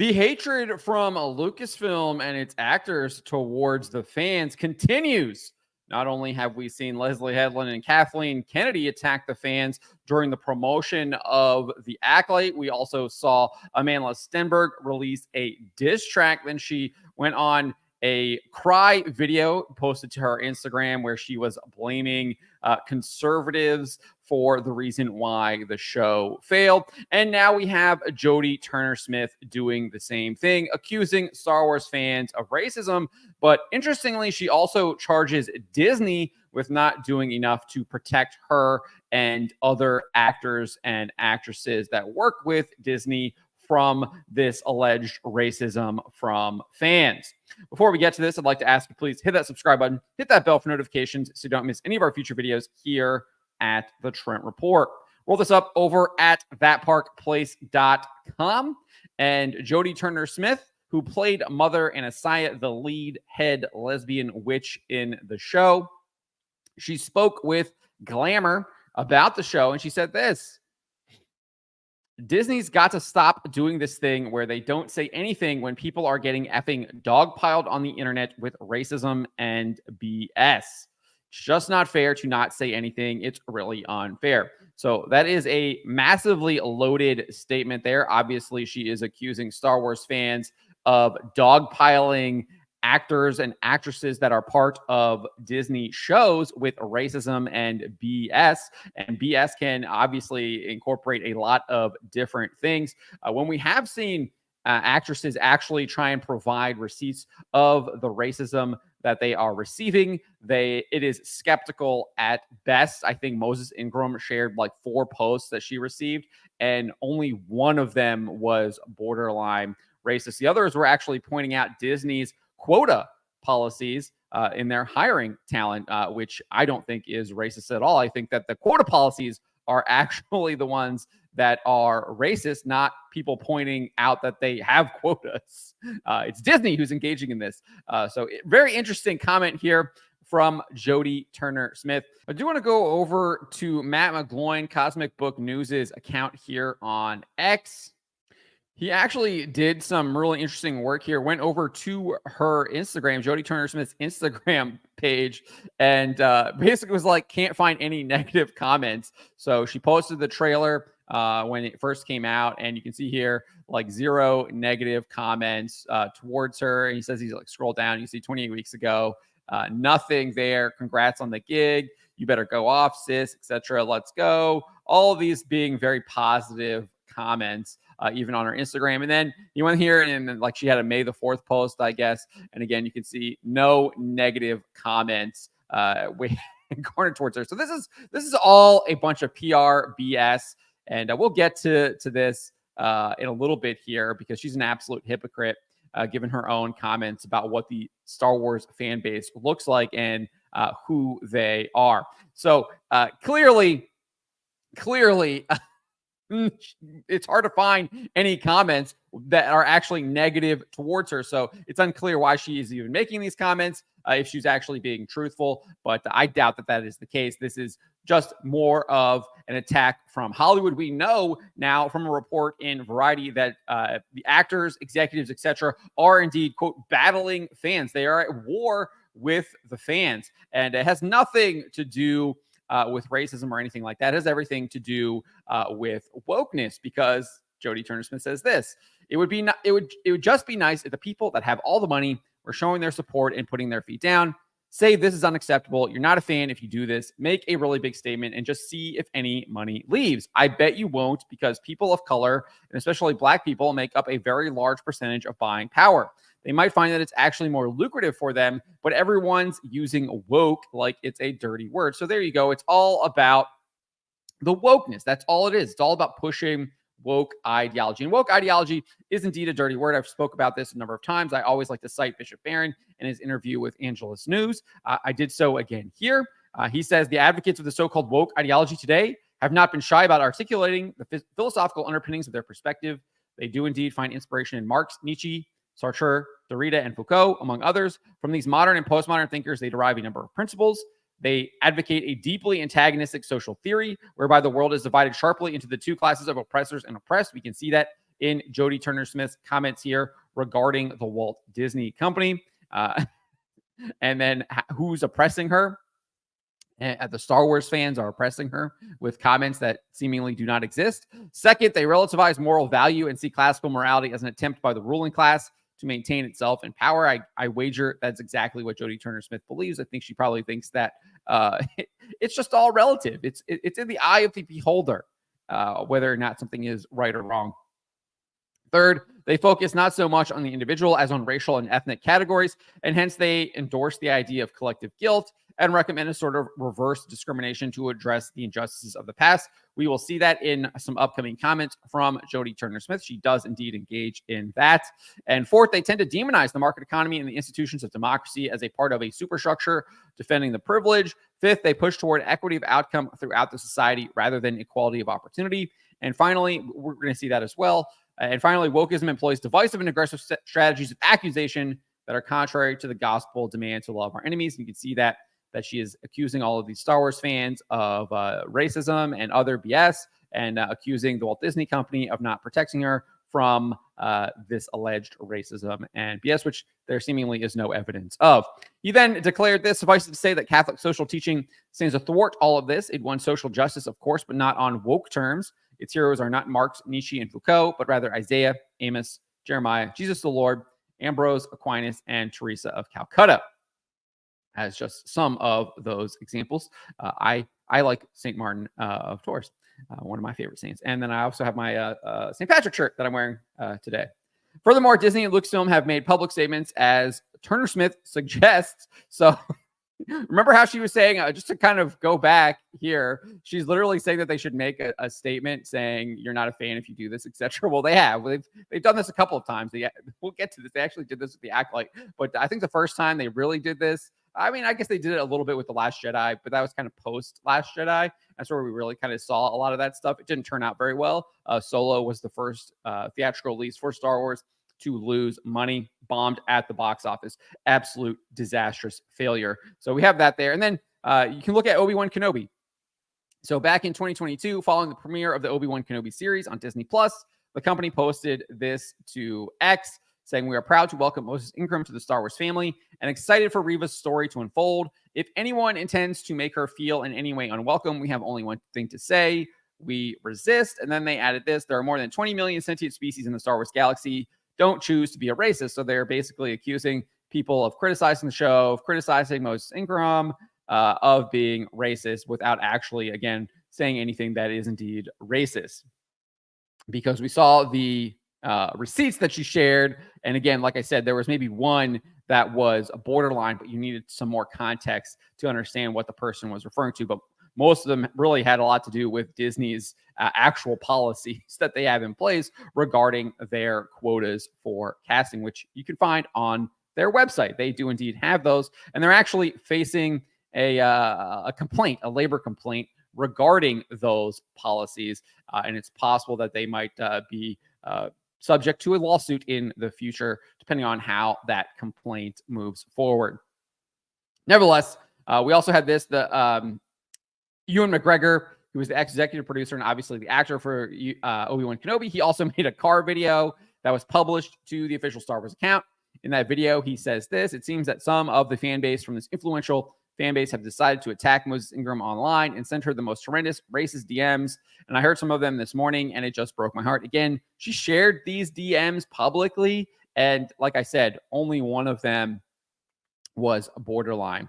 The hatred from Lucasfilm and its actors towards the fans continues. Not only have we seen Leslie Headland and Kathleen Kennedy attack the fans during the promotion of The Acolyte, we also saw Amanda Stenberg release a diss track. Then she went on a cry video posted to her Instagram where she was blaming conservatives for the reason why the show failed. And now we have Jodie Turner-Smith doing the same thing, accusing Star Wars fans of racism. But interestingly, she also charges Disney with not doing enough to protect her and other actors and actresses that work with Disney from this alleged racism from fans. Before we get to this, I'd like to ask you, please hit that subscribe button, hit that bell for notifications so you don't miss any of our future videos here at the Trent Report. Roll this up over at thatparkplace.com. And Jodie Turner-Smith, who played Mother Anastasia, the lead head lesbian witch in the show, she spoke with Glamour about the show, and she said this: Disney's got to stop doing this thing where they don't say anything when people are getting effing dogpiled on the internet with racism and BS. It's just not fair to not say anything. It's really unfair. So that is a massively loaded statement there. Obviously, she is accusing Star Wars fans of dogpiling actors and actresses that are part of Disney shows with racism and BS. And BS can obviously incorporate a lot of different things. When we have seen actresses actually try and provide receipts of the racism that they are receiving, it is skeptical at best. I think Moses Ingram shared like 4 posts that she received, and only one of them was borderline racist. The others were actually pointing out Disney's quota policies in their hiring talent, which I don't think is racist at all. I think that the quota policies are actually the ones that are racist, not people pointing out that they have quotas. It's Disney who's engaging in this. So very interesting comment here from Jodie Turner-Smith. I do want to go over to Matt McGloin, Cosmic Book News' account here on X. He actually did some really interesting work here, went over to her Instagram, Jodie Turner-Smith's Instagram page, and basically was like, can't find any negative comments. So she posted the trailer when it first came out, and you can see here like 0 negative comments towards her. And he says he's like, scroll down, you see 28 weeks ago, nothing there. Congrats on the gig. You better go off, sis, etc. Let's go. All of these being very positive comments. Even on her Instagram. And then you went here and like she had a May the 4th post, I guess. And again, you can see no negative comments cornered towards her. So this is all a bunch of PR BS. And we'll get to this in a little bit here because she's an absolute hypocrite, given her own comments about what the Star Wars fan base looks like and who they are. So clearly, it's hard to find any comments that are actually negative towards her. So it's unclear why she is even making these comments, if she's actually being truthful. But I doubt that that is the case. This is just more of an attack from Hollywood. We know now from a report in Variety that the actors, executives, etc., are indeed, quote, battling fans. They are at war with the fans. And it has nothing to do with racism or anything like that. It has everything to do with wokeness, because Jodie Turner-Smith says this: it would just be nice if the people that have all the money were showing their support and putting their feet down. Say this is unacceptable. You're not a fan if you do this. Make a really big statement and just see if any money leaves. I bet you won't, because people of color, and especially Black people, make up a very large percentage of buying power. They might find that it's actually more lucrative for them, but everyone's using woke like it's a dirty word. So there you go. It's all about the wokeness. That's all it is. It's all about pushing woke ideology. And woke ideology is indeed a dirty word. I've spoke about this a number of times. I always like to cite Bishop Barron in his interview with Angelus News. I did so again here. He says the advocates of the so-called woke ideology today have not been shy about articulating the philosophical underpinnings of their perspective. They do indeed find inspiration in Marx, Nietzsche, Sartre, Derrida, and Foucault, among others. From these modern and postmodern thinkers, they derive a number of principles. They advocate a deeply antagonistic social theory whereby the world is divided sharply into the two classes of oppressors and oppressed. We can see that in Jodie Turner-Smith's comments here regarding the Walt Disney Company. And then who's oppressing her? The Star Wars fans are oppressing her with comments that seemingly do not exist. Second, they relativize moral value and see classical morality as an attempt by the ruling class to maintain itself in power. I wager that's exactly what Jodie Turner-Smith believes. I think she probably thinks that it's just all relative. It's in the eye of the beholder, whether or not something is right or wrong. Third, they focus not so much on the individual as on racial and ethnic categories, and hence they endorse the idea of collective guilt and recommend a sort of reverse discrimination to address the injustices of the past. We will see that in some upcoming comments from Jodie Turner-Smith. She does indeed engage in that. And fourth, they tend to demonize the market economy and the institutions of democracy as a part of a superstructure defending the privilege. Fifth, they push toward equity of outcome throughout the society rather than equality of opportunity. And finally, we're going to see that as well. And finally, wokeism employs divisive and aggressive strategies of accusation that are contrary to the gospel demand to love our enemies. You can see that she is accusing all of these Star Wars fans of racism and other BS, and accusing the Walt Disney Company of not protecting her from this alleged racism and BS, which there seemingly is no evidence of. He then declared this: suffice it to say that Catholic social teaching stands athwart all of this. It wants social justice, of course, but not on woke terms. Its heroes are not Marx, Nietzsche, and Foucault, but rather Isaiah, Amos, Jeremiah, Jesus the Lord, Ambrose, Aquinas, and Teresa of Calcutta, as just some of those examples. I like St. Martin of Tours, one of my favorite saints. And then I also have my St. Patrick shirt that I'm wearing today. Furthermore, Disney and Lucasfilm have made public statements, as Turner-Smith suggests. So remember how she was saying, just to kind of go back here, she's literally saying that they should make a statement saying you're not a fan if you do this, etc. Well, they have. They've done this a couple of times. We'll get to this. They actually did this with the Acolyte. But I think the first time they really did this, I mean, I guess they did it a little bit with The Last Jedi, but that was kind of post Last Jedi. That's where we really kind of saw a lot of that stuff. It didn't turn out very well. Solo was the first theatrical release for Star Wars to lose money, bombed at the box office. Absolute disastrous failure. So we have that there. And then you can look at Obi-Wan Kenobi. So back in 2022, following the premiere of the Obi-Wan Kenobi series on Disney+, the company posted this to X, saying, "We are proud to welcome Moses Ingram to the Star Wars family and excited for Reva's story to unfold. If anyone intends to make her feel in any way unwelcome, we have only one thing to say: we resist." And then they added this: "There are more than 20 million sentient species in the Star Wars galaxy. Don't choose to be a racist." So they're basically accusing people of criticizing the show, of criticizing Moses Ingram, of being racist, without actually, again, saying anything that is indeed racist. Because we saw the receipts that she shared. And again, like I said, there was maybe one that was a borderline, but you needed some more context to understand what the person was referring to. But most of them really had a lot to do with Disney's actual policies that they have in place regarding their quotas for casting, which you can find on their website. They do indeed have those. And they're actually facing a complaint, a labor complaint regarding those policies. And it's possible that they might be subject to a lawsuit in the future, depending on how that complaint moves forward. Nevertheless, we also had this, Ewan McGregor, who was the executive producer and obviously the actor for Obi-Wan Kenobi. He also made a car video that was published to the official Star Wars account. In that video, he says this: "It seems that some of the fan base from this influential fan base have decided to attack Moses Ingram online and send her the most horrendous racist DMs. And I heard some of them this morning, and it just broke my heart." Again, she shared these DMs publicly. And like I said, only one of them was borderline.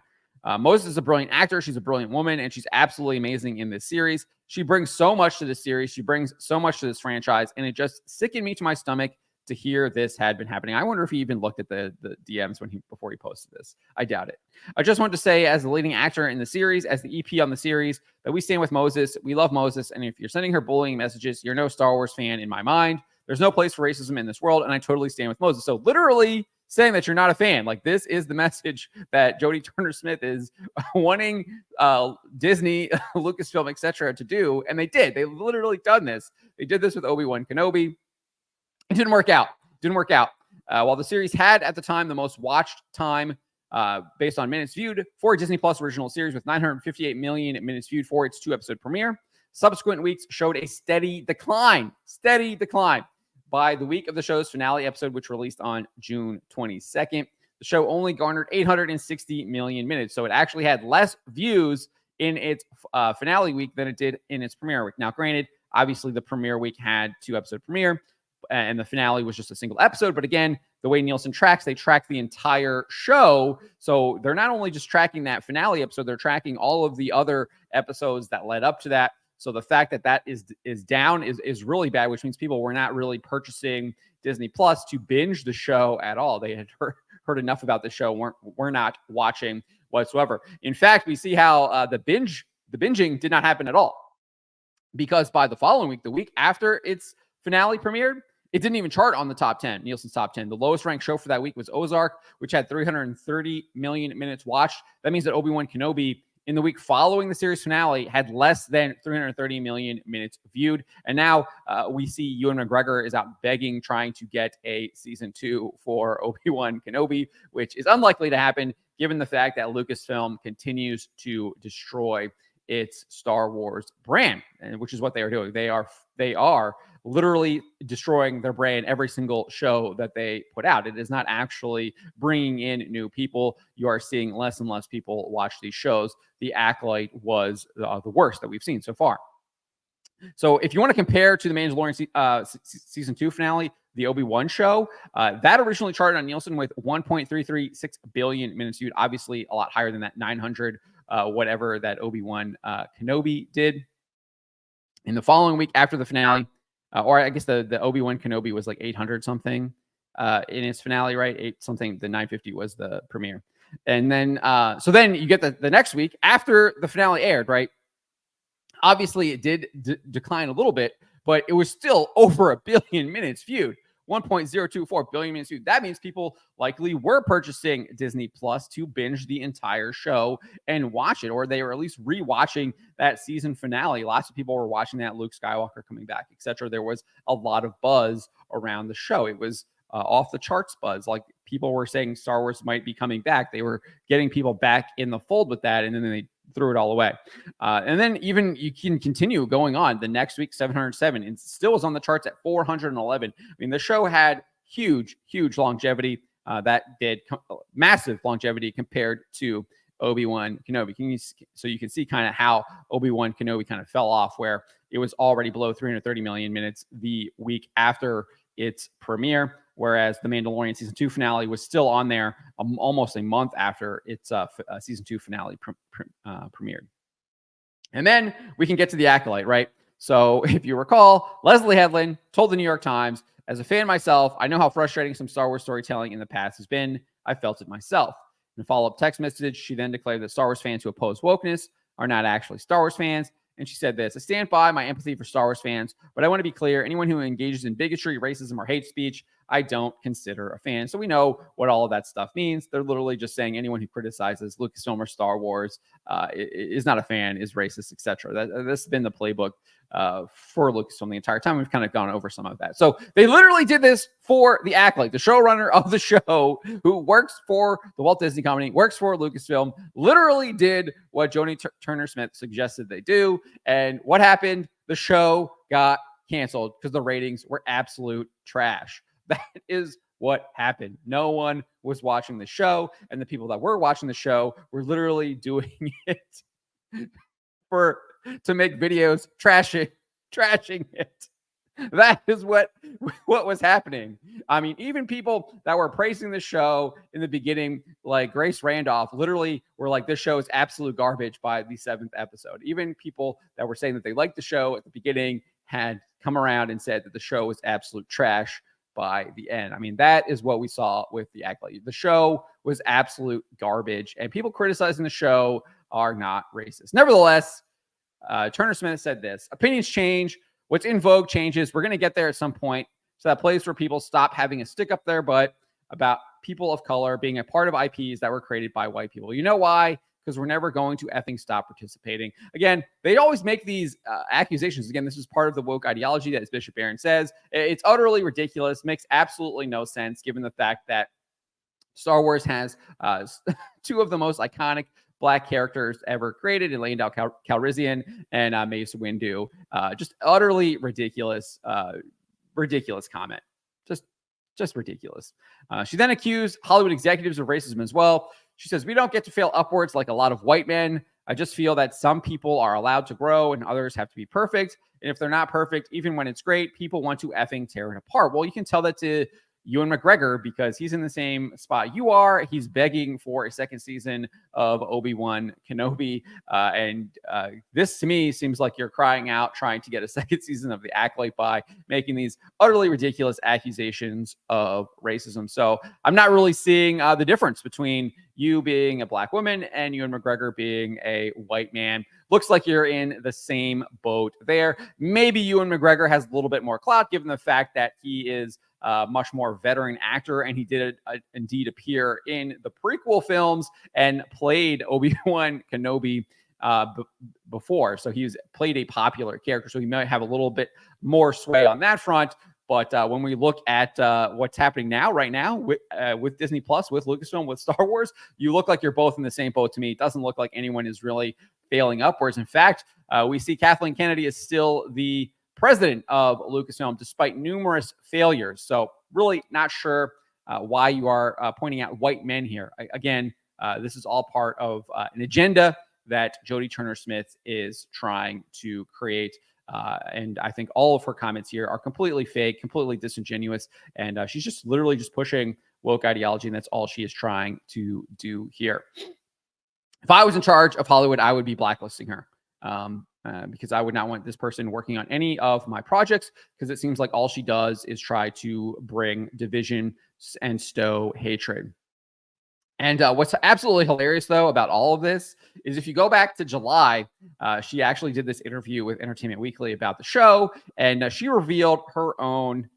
Moses is a brilliant actor. She's a brilliant woman, and she's absolutely amazing in this series. She brings so much to this series. She brings so much to this franchise, and it just sickened me to my stomach to hear this had been happening. I wonder if he even looked at the DMs before he posted this. I doubt it. I just want to say, as the leading actor in the series, as the EP on the series, that we stand with Moses. We love Moses, and if you're sending her bullying messages, you're no Star Wars fan in my mind. There's no place for racism in this world, and I totally stand with Moses. So literally saying that you're not a fan. Like, this is the message that Jodie Turner-Smith is wanting Disney, Lucasfilm, etc. to do, and they did. They literally done this. They did this with Obi-Wan Kenobi. It didn't work out. While the series had, at the time, the most watched time based on minutes viewed for a Disney Plus original series, with 958 million minutes viewed for its 2-episode premiere, subsequent weeks showed a steady decline. by the week of the show's finale episode, which released on June 22nd, the show only garnered 860 million minutes. So it actually had less views in its finale week than it did in its premiere week. Now, granted, obviously the premiere week had 2-episode premiere and the finale was just a single episode. But again, the way Nielsen tracks, they track the entire show. So they're not only just tracking that finale episode, they're tracking all of the other episodes that led up to that. So the fact that that is down is really bad, which means people were not really purchasing Disney Plus to binge the show at all. They had heard enough about the show, were not watching whatsoever. In fact, we see how the binging did not happen at all, because by the following week, the week after its finale premiered, it didn't even chart on the top 10, Nielsen's top 10. The lowest ranked show for that week was Ozark, which had 330 million minutes watched. That means that Obi-Wan Kenobi in the week following the series finale had less than 330 million minutes viewed. And now we see Ewan McGregor is out begging, trying to get a season 2 for Obi-Wan Kenobi, which is unlikely to happen given the fact that Lucasfilm continues to destroy its Star Wars brand, and which is what they are doing. They are literally destroying their brand every single show that they put out. It is not actually bringing in new people. You are seeing less and less people watch these shows. The Acolyte was the worst that we've seen so far. So if you want to compare to the Mandalorian season 2 finale, the Obi-Wan show, that originally charted on Nielsen with 1.336 billion minutes viewed, obviously a lot higher than that 900 whatever that Obi-Wan Kenobi did. In the following week after the finale, or I guess the Obi-Wan Kenobi was like 800 something in its finale, right? 8 something. The 950 was the premiere. And then, so then you get the next week after the finale aired, right? Obviously, it did decline a little bit, but it was still over 1 billion minutes viewed. 1.024 billion minutes viewed. That means people likely were purchasing Disney Plus to binge the entire show and watch it, or they were at least rewatching that season finale. Lots of people were watching that, Luke Skywalker coming back, etc. There was a lot of buzz around the show. It was off the charts buzz. Like, people were saying Star Wars might be coming back. They were getting people back in the fold with that, and then they threw it all away. And then even you can continue going on. The next week, 707, and still was on the charts at 411. I mean, the show had huge longevity. That did massive longevity compared to Obi-Wan Kenobi. So you can see kind of how Obi-Wan Kenobi kind of fell off, where it was already below 330 million minutes the week after its premiere, whereas the Mandalorian season 2 finale was still on there almost a month after its season 2 finale premiered. And then we can get to the Acolyte, right? So if you recall, Leslie Headland told the New York Times, as a fan myself, I know how frustrating some Star Wars storytelling in the past has been. I felt it myself. In a follow-up text message, she then declared that Star Wars fans who oppose wokeness are not actually Star Wars fans. And she said this: I stand by my empathy for Star Wars fans, but I want to be clear, anyone who engages in bigotry, racism, or hate speech, I don't consider a fan. So we know what all of that stuff means. They're literally just saying anyone who criticizes Lucasfilm or Star Wars is not a fan, is racist, etc. This has been the playbook for Lucasfilm the entire time. We've kind of gone over some of that. So they literally did this for the Acolyte, the showrunner of the show, who works for the Walt Disney Company, works for Lucasfilm, literally did what Jodie Turner-Smith suggested they do. And what happened? The show got canceled because the ratings were absolute trash. That is what happened. No one was watching the show, and the people that were watching the show were literally doing it to make videos trashing it. That is what was happening. I mean, even people that were praising the show in the beginning, like Grace Randolph, literally were like, this show is absolute garbage by the 7th episode. Even people that were saying that they liked the show at the beginning had come around and said that the show was absolute trash by the end. I mean, that is what we saw with the Acolyte. The show was absolute garbage, and people criticizing the show are not racist. Nevertheless, Turner-Smith said this: opinions change. What's in vogue changes. We're going to get there at some point. So that place where people stop having a stick up their butt about people of color being a part of IPs that were created by white people. You know why? Because we're never going to effing stop participating. Again, they always make these accusations. Again, this is part of the woke ideology that, as Bishop Barron says, it's utterly ridiculous, makes absolutely no sense given the fact that Star Wars has 2 of the most iconic Black characters ever created in Lando Calrissian and Mace Windu. Just utterly ridiculous. ridiculous comment. Just ridiculous. She then accused Hollywood executives of racism as well. She says, "We don't get to fail upwards like a lot of white men. I just feel that some people are allowed to grow and others have to be perfect. And if they're not perfect, even when it's great, people want to effing tear it apart." Well, you can tell that to Ewan McGregor because he's in the same spot you are. He's begging for a second season of Obi-Wan Kenobi. And this to me seems like you're crying out, trying to get a second season of The Acolyte by making these utterly ridiculous accusations of racism. So I'm not really seeing the difference between you being a black woman and Ewan McGregor being a white man. Looks like you're in the same boat there. Maybe Ewan McGregor has a little bit more clout given the fact that he is much more veteran actor, and he did indeed appear in the prequel films and played Obi-Wan Kenobi before. So he's played a popular character, so he might have a little bit more sway on that front. But when we look at what's happening right now with Disney Plus, with Lucasfilm, with Star Wars, you look like you're both in the same boat to me. It doesn't look like anyone is really failing upwards. In fact, we see Kathleen Kennedy is still the president of Lucasfilm, despite numerous failures. So really not sure why you are pointing out white men here. Again, this is all part of an agenda that Jodie Turner-Smith is trying to create. And I think all of her comments here are completely fake, completely disingenuous. And she's just literally just pushing woke ideology. And that's all she is trying to do here. If I was in charge of Hollywood, I would be blacklisting her. Because I would not want this person working on any of my projects, because it seems like all she does is try to bring division and stow hatred. And what's absolutely hilarious, though, about all of this is if you go back to July, she actually did this interview with Entertainment Weekly about the show, and she revealed her own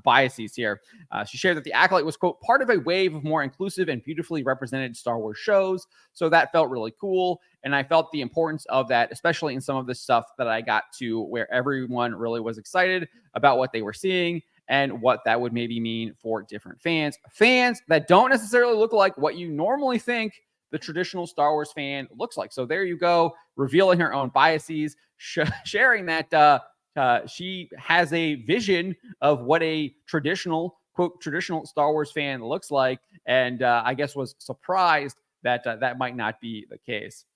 biases here. She shared that The Acolyte was, quote, part of a wave of more inclusive and beautifully represented Star Wars shows. So that felt really cool. And I felt the importance of that, especially in some of the stuff that I got to where everyone really was excited about what they were seeing and what that would maybe mean for different fans that don't necessarily look like what you normally think the traditional Star Wars fan looks like. So there you go, revealing her own biases, sharing that she has a vision of what a traditional, quote, traditional Star Wars fan looks like. And I guess was surprised that that might not be the case.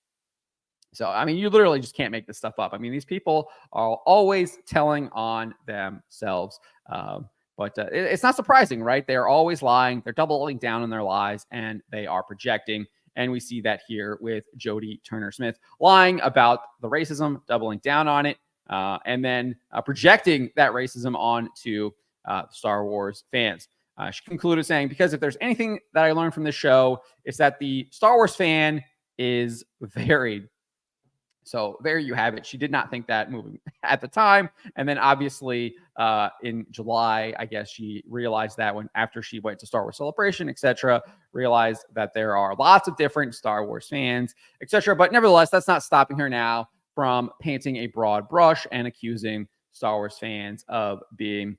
So, I mean, you literally just can't make this stuff up. I mean, these people are always telling on themselves. But it's not surprising, right? They're always lying. They're doubling down on their lies, and they are projecting. And we see that here with Jodie Turner-Smith lying about the racism, doubling down on it, and then projecting that racism onto Star Wars fans. She concluded saying, because if there's anything that I learned from this show, it's that the Star Wars fan is varied. So there you have it. She did not think that moving at the time. And then obviously in July, I guess she realized that after she went to Star Wars Celebration, etc., realized that there are lots of different Star Wars fans, etc. But nevertheless, that's not stopping her now from painting a broad brush and accusing Star Wars fans of being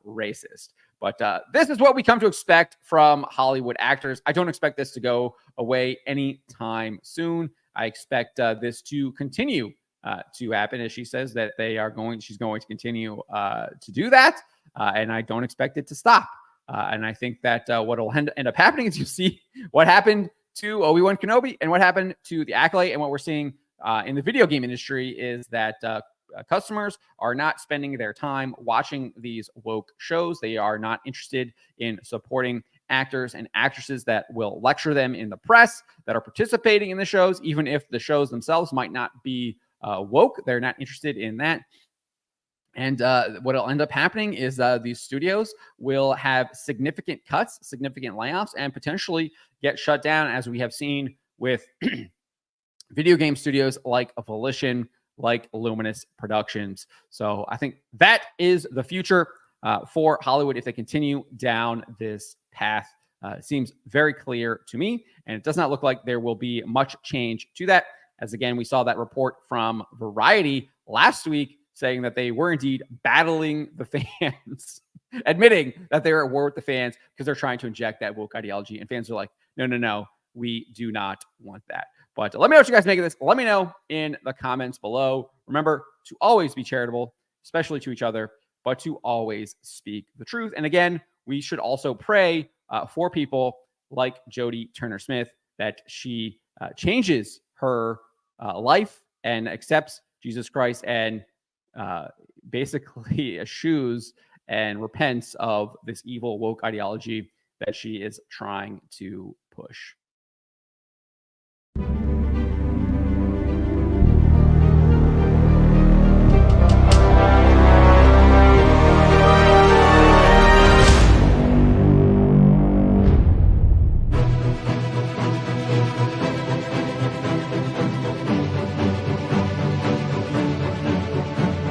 racist. But this is what we come to expect from Hollywood actors. I don't expect this to go away anytime soon. I expect this to continue to happen, as she says that she's going to continue to do that. And I don't expect it to stop. And I think that what will end up happening is you see what happened to Obi-Wan Kenobi and what happened to The Acolyte. And what we're seeing in the video game industry is that customers are not spending their time watching these woke shows. They are not interested in supporting actors and actresses that will lecture them in the press, that are participating in the shows, even if the shows themselves might not be woke. They're not interested in that. And what will end up happening is these studios will have significant cuts, significant layoffs, and potentially get shut down, as we have seen with video game studios like Volition, like Luminous Productions. So I think that is the future for Hollywood if they continue down this path. It seems very clear to me, and it does not look like there will be much change to that. As again, we saw that report from Variety last week saying that they were indeed battling the fans, admitting that they were at war with the fans because they're trying to inject that woke ideology. And fans are like, no, we do not want that. But let me know what you guys make of this. Let me know in the comments below. Remember to always be charitable, especially to each other. but to always speak the truth. And again, we should also pray for people like Jodie Turner-Smith, that she changes her life and accepts Jesus Christ and basically eschews and repents of this evil woke ideology that she is trying to push.